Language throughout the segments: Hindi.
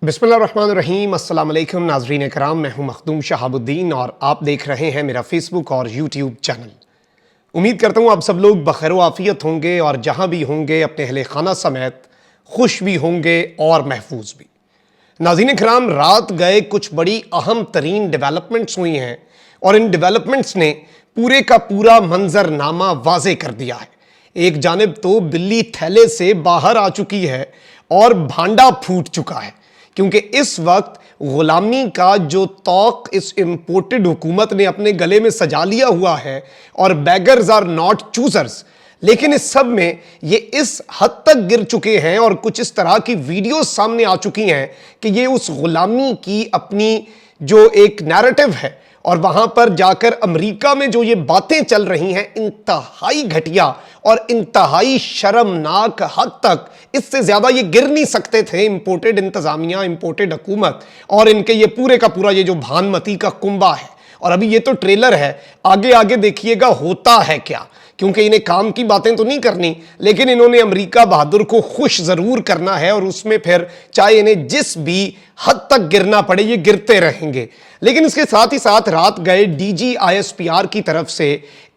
बिस्मिल्लाहिर्रहमानिर्रहीम। अस्सलाम वालेकुम नाज़रीन कराम, मैं हूं मखदूम शहाबुद्दीन और आप देख रहे हैं मेरा फेसबुक और यूट्यूब चैनल। उम्मीद करता हूं आप सब लोग बखैर आफियत होंगे और जहां भी होंगे अपने अहले खाना समेत खुश भी होंगे और महफूज भी। नाज़रीन कराम, रात गए कुछ बड़ी अहम तरीन डेवलपमेंट्स हुई हैं और इन डेवलपमेंट्स ने पूरे का पूरा मंजरनामा वाजे कर दिया है। एक जानिब तो बिल्ली थैले से बाहर आ चुकी है और भांडा फूट चुका है, क्योंकि इस वक्त गुलामी का जो तौक इस इंपोर्टेड हुकूमत ने अपने गले में सजा लिया हुआ है और बेगर्स आर नॉट चूजर्स। लेकिन इस सब में ये इस हद तक गिर चुके हैं और कुछ इस तरह की वीडियोस सामने आ चुकी हैं कि ये उस गुलामी की अपनी जो एक नैरेटिव है और वहां पर जाकर अमेरिका में जो ये बातें चल रही हैं इंतहाई घटिया और इंतहाई शर्मनाक हद तक, इससे ज्यादा ये गिर नहीं सकते थे इंपोर्टेड इंतजामिया, इंपोर्टेड हुकूमत और इनके ये पूरे का पूरा ये जो भानमती का कुंबा है। और अभी ये तो ट्रेलर है, आगे आगे देखिएगा होता है क्या, क्योंकि इन्हें काम की बातें तो नहीं करनी, लेकिन इन्होंने अमेरिका बहादुर को खुश जरूर करना है और उसमें फिर चाहे इन्हें जिस भी हद तक गिरना पड़े ये गिरते रहेंगे। लेकिन इसके साथ ही साथ रात गए DGISPR की तरफ से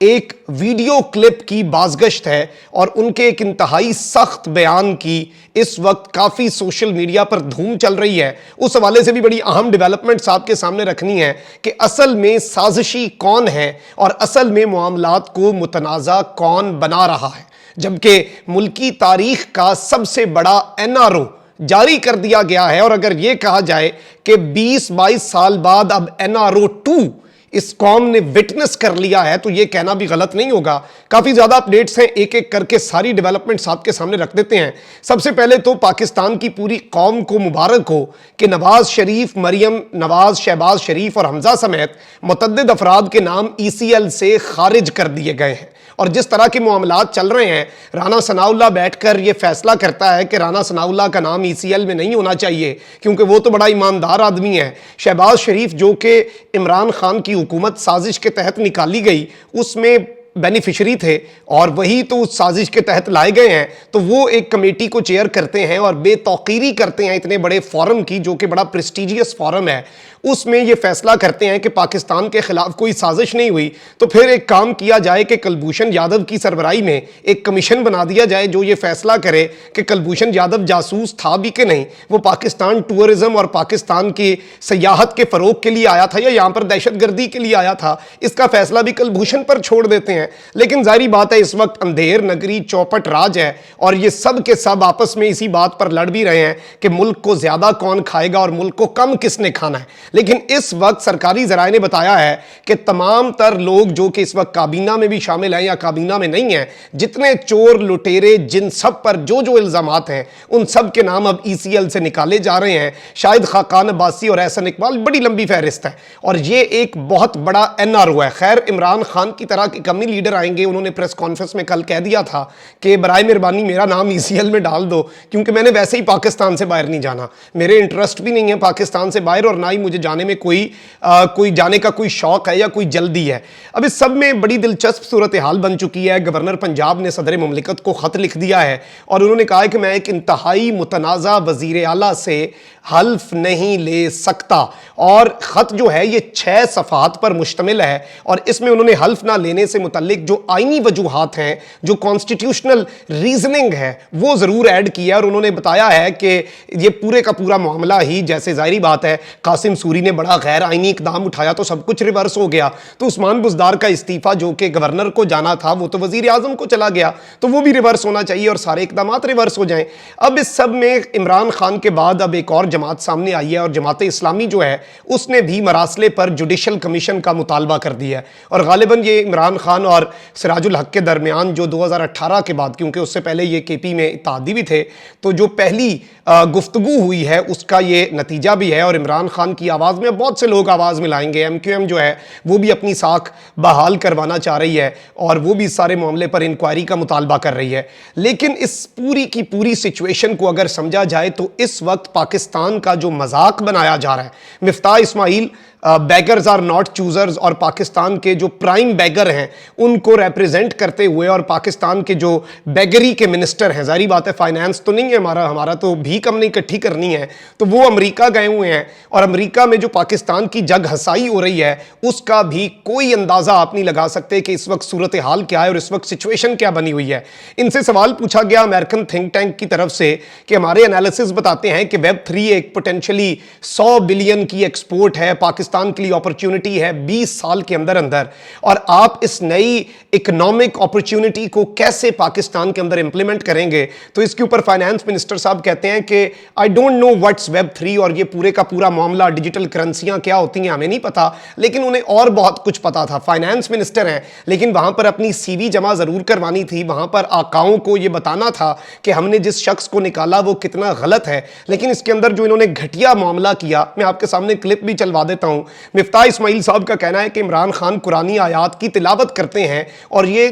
एक वीडियो क्लिप की बाज़गश्त है और उनके एक इंतहाई सख्त बयान की इस वक्त काफ़ी सोशल मीडिया पर धूम चल रही है। उस हवाले से भी बड़ी अहम डेवलपमेंट्स आपके सामने रखनी है कि असल में साजिशी कौन है और असल में मामलात को मुतनाज़ा कौन बना रहा है, जबकि मुल्की तारीख का सबसे बड़ा NRO जारी कर दिया गया है। और अगर यह कहा जाए कि 20-22 साल बाद अब NRO 2 इस कौम ने विटनेस कर लिया है तो यह कहना भी गलत नहीं होगा। काफी ज्यादा अपडेट्स हैं, एक एक करके सारी डेवलपमेंट्स आपके सामने रख देते हैं। सबसे पहले तो पाकिस्तान की पूरी कौम को मुबारक हो कि नवाज शरीफ, मरियम नवाज, शहबाज शरीफ और हमजा समेत मुतअद्दिद अफराद के नाम ECL से खारिज कर दिए गए हैं। और जिस तरह के मामलात चल रहे हैं, राना सनाउल्लाह बैठकर यह फैसला करता है कि राना सनाउल्लाह का नाम ECL में नहीं होना चाहिए क्योंकि वो तो बड़ा ईमानदार आदमी है। शहबाज शरीफ जो कि इमरान खान की हुकूमत साजिश के तहत निकाली गई उसमें बेनिफिशरी थे और वही तो उस साजिश के तहत लाए गए हैं, तो वो एक कमेटी को चेयर करते हैं और बेतौकीरी करते हैं इतने बड़े फोरम की जो कि बड़ा प्रेस्टिजियस फोरम है। उसमें ये फैसला करते हैं कि पाकिस्तान के खिलाफ कोई साजिश नहीं हुई, तो फिर एक काम किया जाए कि कुलभूषण यादव की सरबराही में एक कमीशन बना दिया जाए जो ये फैसला करे कि कुलभूषण यादव जासूस था भी कि नहीं, वो पाकिस्तान टूरिज्म और पाकिस्तान की सयाहत के फरोग के लिए आया था या यहाँ पर दहशतगर्दी के लिए आया था, इसका फैसला भी कुलभूषण पर छोड़ देते हैं। लेकिन जाहिर बात है इस वक्त अंधेर नगरी चौपट राज है और ये सब के सब आपस में इसी बात पर लड़ भी रहे हैं कि मुल्क को ज्यादा कौन खाएगा और मुल्क को कम किसने खाना है। लेकिन इस वक्त सरकारी जराए ने बताया है कि तमाम तर लोग जो कि इस वक्त काबीना में भी शामिल हैं या काबीना में नहीं है, जितने चोर लुटेरे जिन सब पर जो जो इल्जामात हैं उन सब के नाम अब ECL से निकाले जा रहे हैं। शाहिद खाकान अब्बासी और एहसन इकबाल, बड़ी लंबी फहरिस्त है और ये एक बहुत बड़ा NRO है। खैर, इमरान खान की तरह के कमी लीडर आएंगे, उन्होंने प्रेस कॉन्फ्रेंस में कल कह दिया था कि बराए मेहरबानी मेरा नाम ECL में डाल दो क्योंकि मैंने वैसे ही पाकिस्तान से बाहर नहीं जाना, मेरे इंटरेस्ट भी नहीं है पाकिस्तान से बाहर और ना ही मुझे जाने में कोई जाने का कोई शौक है या कोई जल्दी है। अब इस सब में बड़ी दिलचस्प सूरत हाल बन चुकी है। गवर्नर पंजाब ने सदर मुमलिकत को खत लिख दिया है और उन्होंने कहा है कि मैं एक इंतहाई मुतनाज़ा वज़ीर आला से हल्फ नहीं ले सकता और ख़त जो है ये 6 सफ़हात पर मुश्तमिल है और इसमें उन्होंने हल्फ ना लेने से मुतल्लिक जो आइनी वजूहात हैं, जो कॉन्स्टिट्यूशनल रीजनिंग है, वो ज़रूर ऐड किया और उन्होंने बताया है कि ये पूरे का पूरा मामला ही, जैसे जाहिर बात है कासिम सूरी ने बड़ा गैर आइनी इकदाम उठाया तो सब कुछ रिवर्स हो गया, तो उस्मान बुज़दार का इस्तीफ़ा जो कि गवर्नर को जाना था वो तो वज़ीर आज़म को चला गया, तो वो भी रिवर्स होना चाहिए और सारे इकदाम रिवर्स हो जाएं। अब इस सब में इमरान खान के बाद अब एक और जमात सामने आई है और जमात इस्लामी जो है उसने भी मरासले पर जुडिशल कमीशन का मुतालबा कर दिया है और गालिबन ये इमरान खान और सिराजुल हक के दरमियान जो 2018 के बाद, क्योंकि उससे पहले ये KP में इत्तेहादी भी थे, तो जो पहली गुफ्तगू हुई है उसका ये नतीजा भी है और इमरान खान की आवाज़ में बहुत से लोग आवाज़ मिलाएंगे। MQM जो है वो भी अपनी साख बहाल करवाना चाह रही है और वो भी इस सारे मामले पर इंक्वायरी का मुतालबा कर रही है। लेकिन इस पूरी की पूरी सिचुएशन को अगर समझा जाए तो इस वक्त पाकिस्तान का जो मजाक बनाया जा रहा है, Miftah Ismail beggars are not choosers और पाकिस्तान के जो प्राइम बैगर हैं उनको रिप्रेजेंट करते हुए और पाकिस्तान के जो बैगरी के मिनिस्टर हैं, जारी बात है फाइनेंस तो नहीं है हमारा तो भीख हमने इकट्ठी करनी है, तो वो अमेरिका गए हुए हैं और अमेरिका में जो पाकिस्तान की जग हसाई हो रही है उसका भी कोई अंदाजा आप नहीं लगा सकते कि इस वक्त सूरत हाल क्या है और इस वक्त सिचुएशन क्या बनी हुई है। इनसे सवाल पूछा गया अमेरिकन थिंक टैंक की तरफ से कि हमारे एनालिसिस बताते हैं कि वेब 3 एक पोटेंशियली 100 बिलियन की एक्सपोर्ट है, पाकिस्तान के लिए अपॉर्चुनिटी है 20 साल के अंदर अंदर, और आप इस नई इकोनॉमिक अपॉर्चुनिटी को कैसे पाकिस्तान के अंदर इंप्लीमेंट करेंगे। तो इसके ऊपर फाइनेंस मिनिस्टर साहब कहते हैं कि I don't know what's web 3 और ये पूरे का पूरा मामला डिजिटल करेंसियां क्या होती हैं हमें नहीं पता, लेकिन उन्हें और बहुत कुछ पता था। फाइनेंस मिनिस्टर हैं लेकिन वहां पर अपनी सीवी जमा जरूर करवानी थी, वहां पर आकाओं को यह बताना था कि हमने जिस शख्स को निकाला वो कितना गलत है। लेकिन इसके अंदर जो इन्होंने घटिया मामला किया, मैं आपके सामने क्लिप भी चलवा देता हूं। मिफ्ताह इस्माइल साहब का कहना है कि इमरान खान कुरानी आयात की तिलावत करते हैं और ये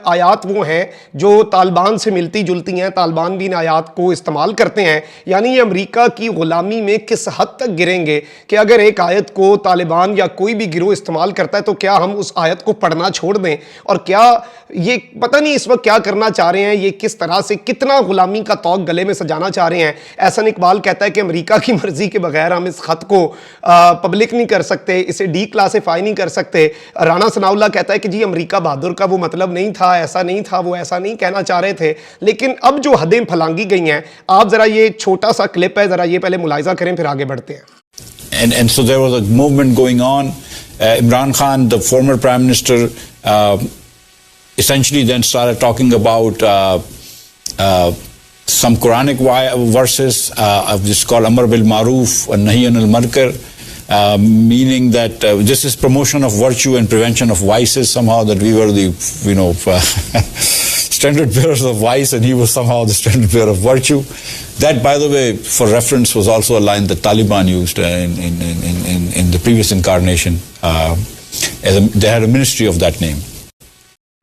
आयात वो हैं जो तालिबान से मिलती जुलती हैं, तालिबान भी इन आयात को इस्तेमाल करते हैं। यानी ये अमेरिका की गुलामी में किस हद तक गिरेंगे कि अगर एक आयत को तालिबान या कोई भी गिरोह इस्तेमाल करता है तो क्या हम उस आयत को पढ़ना छोड़ दें, और क्या ये पता नहीं इस वक्त क्या करना चाह रहे हैं, ये किस तरह से कितना गुलामी का तौक गले में सजाना चाह रहे हैं। एहसन इकबाल कहता है कि अमेरिका की मर्जी के बगैर हम इस खत को पब्लिक नहीं कर सकते, इसे डी क्लासिफाई नहीं कर सकते। राना सनाउल्लाह कहता है कि जी अमेरिका बहादुर का वो मतलब नहीं था, ऐसा नहीं था, वो ऐसा नहीं कहना चाह रहे थे। लेकिन अब जो हदें फलांगी गई हैं, आप जरा ये छोटा सा क्लिप है, जरा ये पहले मुलाहिजा करें फिर आगे बढ़ते हैं। And so there was a movement going on. Imran Khan, the former prime minister, essentially then started talking about some Quranic verses of this called Amr bil Maruf and Nahi anil Munkar, meaning that this is promotion of virtue and prevention of vices. Somehow that we were the standard bearers of vice and he was somehow the standard bearer of virtue. That, by the way, for reference, was also a line that Taliban used in the previous incarnation. They had a ministry of that name.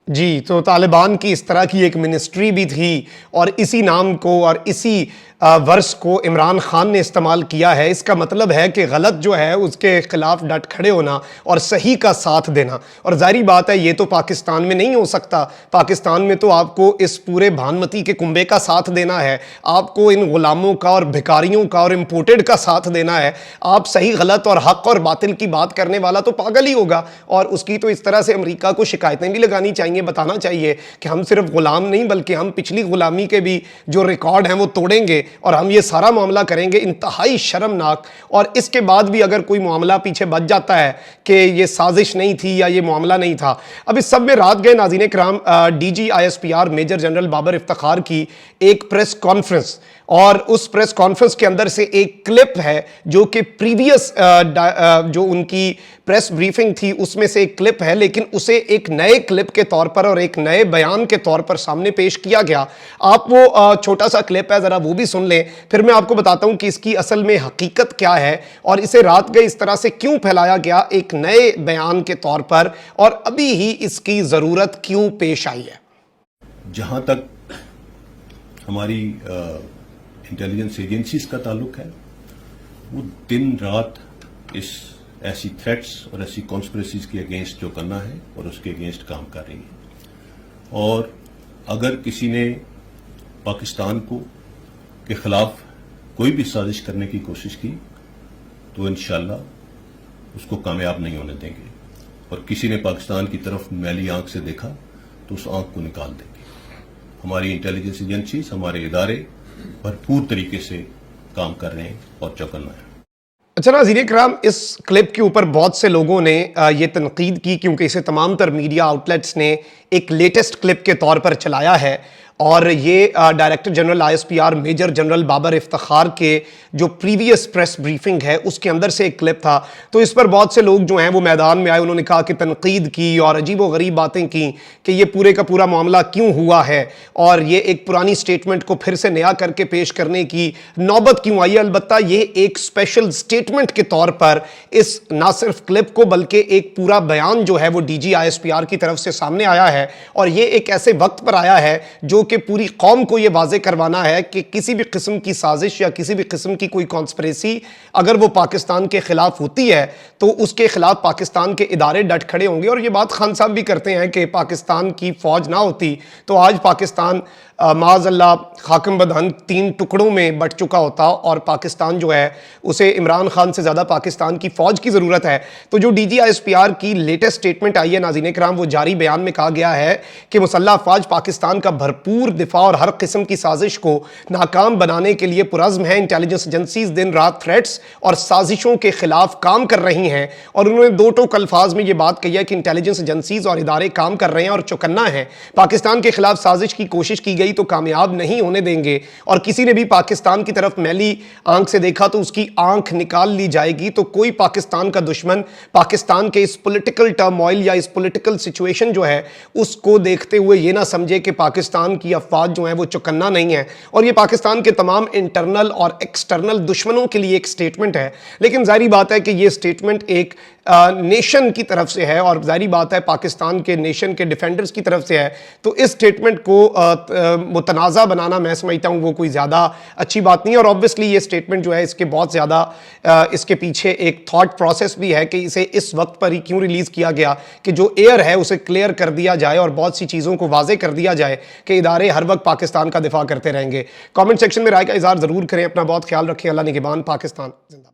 जी, तो तालिबान की इस तरह की एक मिनिस्ट्री भी थी और इसी नाम को और इसी वर्स को इमरान खान ने इस्तेमाल किया है। इसका मतलब है कि गलत जो है उसके खिलाफ डट खड़े होना और सही का साथ देना। और जाहिर बात है ये तो पाकिस्तान में नहीं हो सकता। पाकिस्तान में तो आपको इस पूरे भानमती के कुंबे का साथ देना है, आपको इन गुलामों का और भिखारियों का और इम्पोर्टेड का साथ देना है। आप सही गलत और हक और बातिल की बात करने वाला तो पागल ही होगा, और उसकी तो इस तरह से अमेरिका को शिकायतें भी लगानी चाहिए, बताना चाहिए कि हम सिर्फ गुलाम नहीं बल्कि हम पिछली गुलामी के भी जो रिकॉर्ड हैं वो तोड़ेंगे और हम ये सारा मामला करेंगे। इंतहाई शर्मनाक। और इसके बाद भी अगर कोई मामला पीछे बच जाता है कि ये साजिश नहीं थी या ये मामला नहीं था। अब इस सब में रात गए नाज़रीन कराम, DG ISPR major general Babar Iftikhar की एक प्रेस कॉन्फ्रेंस, और उस प्रेस कॉन्फ्रेंस के अंदर से एक क्लिप है जो कि प्रीवियस जो उनकी प्रेस ब्रीफिंग थी उसमें से एक क्लिप है, लेकिन उसे एक नए क्लिप के तौर पर और एक नए बयान के तौर पर सामने पेश किया गया। आप वो छोटा सा क्लिप है, ज़रा वो भी सुन लें, फिर मैं आपको बताता हूं कि इसकी असल में हकीकत क्या है और इसे रात गए इस तरह से क्यों फैलाया गया एक नए बयान के तौर पर, और अभी ही इसकी ज़रूरत क्यों पेश आई है। जहां तक हमारी इंटेलिजेंस एजेंसीज का ताल्लुक है, वो दिन रात इस ऐसी थ्रेट्स और ऐसी कॉन्स्पिरेसीज के अगेंस्ट जो करना है और उसके अगेंस्ट काम कर रही है। और अगर किसी ने पाकिस्तान के खिलाफ कोई भी साजिश करने की कोशिश की तो इंशाल्लाह उसको कामयाब नहीं होने देंगे, और किसी ने पाकिस्तान की तरफ मैली आंख से देखा तो उस आंख को निकाल देंगे। हमारी इंटेलिजेंस एजेंसीज, हमारे इदारे भरपूर तरीके से काम कर रहे हैं और चौकन्ना है। अच्छा नाज़रीन कराम, इस क्लिप के ऊपर बहुत से लोगों ने ये तनकीद की क्योंकि इसे तमाम तर मीडिया आउटलेट्स ने एक लेटेस्ट क्लिप के तौर पर चलाया है, और ये director general ISPR major general Babar Iftikhar के जो प्रीवियस प्रेस ब्रीफिंग है उसके अंदर से एक क्लिप था। तो इस पर बहुत से लोग जो हैं वो मैदान में आए, उन्होंने कहा कि तनकीद की और अजीब व गरीब बातें की कि ये पूरे का पूरा मामला क्यों हुआ है और ये एक पुरानी स्टेटमेंट को फिर से नया करके पेश करने की नौबत क्यों आई है। अलबत्ता ये एक स्पेशल स्टेटमेंट के तौर पर इस ना सिर्फ क्लिप को बल्कि एक पूरा बयान जो है वो DG ISPR की तरफ से सामने आया है, और ये एक ऐसे वक्त पर आया है जो कि पूरी कौम को यह वाजे करवाना है कि किसी भी किस्म की साजिश या किसी भी किस्म की कोई कॉन्स्पिरेसी अगर वो पाकिस्तान के खिलाफ होती है तो उसके खिलाफ पाकिस्तान के इदारे डट खड़े होंगे। और ये बात खान साहब भी करते हैं कि पाकिस्तान की फौज ना होती तो आज पाकिस्तान माज़अल्लाह खाकम बदहन 3 टुकड़ों में बट चुका होता और पाकिस्तान जो है उसे इमरान खान से ज़्यादा पाकिस्तान की फ़ौज की ज़रूरत है। तो जो DGISPR की लेटेस्ट स्टेटमेंट आई है नाज़रीन कराम, वो जारी बयान में कहा गया है कि मुसल्लह अफ़वाज पाकिस्तान का भरपूर दिफा और हर किस्म की साजिश को नाकाम बनाने के लिए पुरज़्म है। इंटेलिजेंस एजेंसीज दिन रात थ्रेट्स और साजिशों के खिलाफ काम कर रही हैं। और उन्होंने 2 टोक अल्फाज में ये बात कही है कि इंटेलिजेंस एजेंसीज और इदारे काम कर रहे हैं और चौकन्ना है। पाकिस्तान के खिलाफ साजिश की कोशिश की गई तो कामयाब नहीं होने देंगे और किसी ने भी पाकिस्तान की तरफ मैली आंख से देखा तो उसकी आंख निकाल ली जाएगी। तो कोई पाकिस्तान का दुश्मन पाकिस्तान के इस पॉलिटिकल टर्मोइल या इस पॉलिटिकल सिचुएशन जो है उसको देखते हुए ये ना समझे कि पाकिस्तान की अफवाज जो है वो चौकन्ना नहीं है। और ये पाकिस्तान के तमाम इंटरनल और एक्सटर्नल दुश्मनों के लिए एक स्टेटमेंट है। लेकिन जाहिर बात है कि ये स्टेटमेंट एक नेशन की तरफ से है और जाहिर बात है पाकिस्तान के नेशन के डिफेंडर्स की तरफ से है। तो इस स्टेटमेंट को मुतनाज़ा बनाना मैं समझता हूँ वो कोई ज़्यादा अच्छी बात नहीं है। और ऑब्वियसली ये स्टेटमेंट जो है इसके बहुत ज़्यादा इसके पीछे एक थॉट प्रोसेस भी है कि इसे इस वक्त पर ही क्यों रिलीज़ किया गया कि जो एयर है उसे क्लियर कर दिया जाए और बहुत सी चीज़ों को वाजे कर दिया जाए कि इदारे हर वक्त पाकिस्तान का दिफा करते रहेंगे। कमेंट सेक्शन में राय का इज़हार ज़रूर करें। अपना बहुत ख्याल रखें। अल्लाह निगहबान। पाकिस्तान जिंदाबाद।